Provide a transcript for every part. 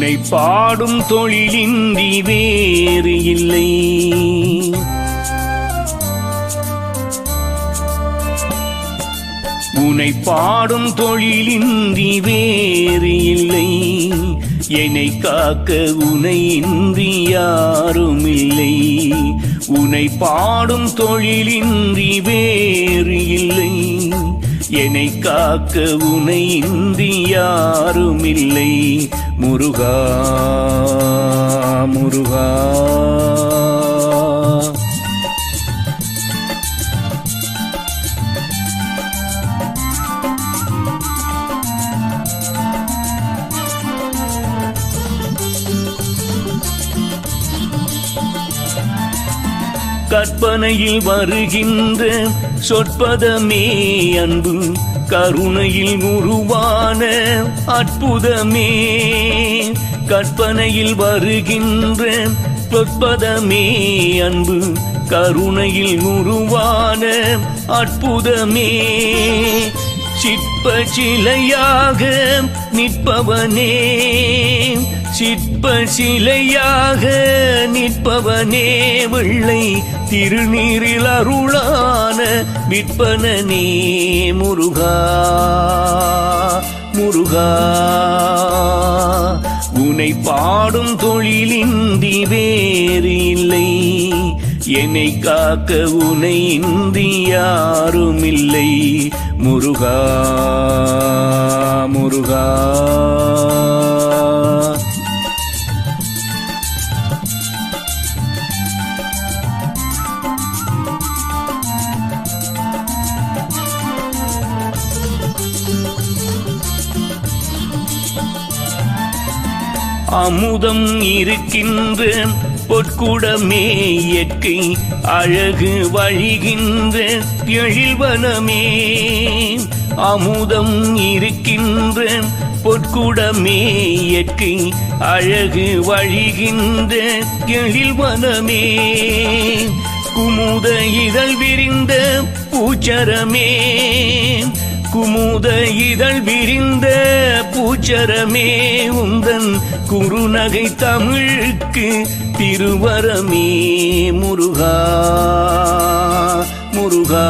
உனை பாடும் தொழிலின்றி வேறு இல்லை. உனை பாடும் தொழிலின்றி வேறு இல்லை. என்னை காக்க உனை இன்றி யாரும் இல்லை. உனை பாடும் தொழிலின்றி வேறு இல்லை. என்னை காக்க உனை இன்றி யாரும் இல்லை. முருகா முருகா கற்பனையில் வருகின்ற சொற்பதமே அன்பு, கருணையில் உருவான அற்புதமே. கற்பனையில் வருகின்ற சொற்பதமே அன்பு, கருணையில் உருவான அற்புதமே. சிற்ப சிலையாக நிற்பவனே, சிற்ப சிலையாக நிற்பவனே. வெள்ளை திருநீரில் அருளான விற்பனனே. முருகா முருகா உனை பாடும் தொழிலின்றி வேறு இல்லை. என்னை காக்க உனை இன்றி யாரும் இல்லை. முருகா முருகா அமுதம் இருக்கின்ற பொற்குடமே, இயற்கை அழகு வழிகின்ற எழில்வனமே. அமுதம் இருக்கின்ற பொற்குடமே, இயற்கை அழகு வழிகின்ற எழில்வனமே. குமுத இதழ் விரிந்த பூச்சரமே, குமுத இதழ் விரிந்த பூச்சரமே. உந்தன் குறுநகை தமிழுக்கு திருவரமே. முருகா முருகா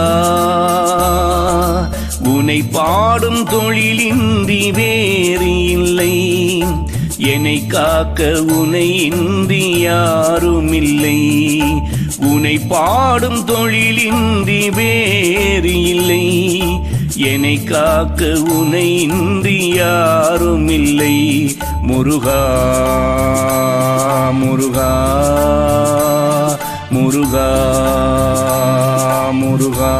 உனை பாடும் தொழிலின்றி வேறு இல்லை. என்னை காக்க உனை இன்றி யாரும் இல்லை. உனை பாடும் தொழிலின்றி வேறு இல்லை. என்னை காக்க உனை இன்றி யாரும் இல்லை. முருகா முருகா முருகா முருகா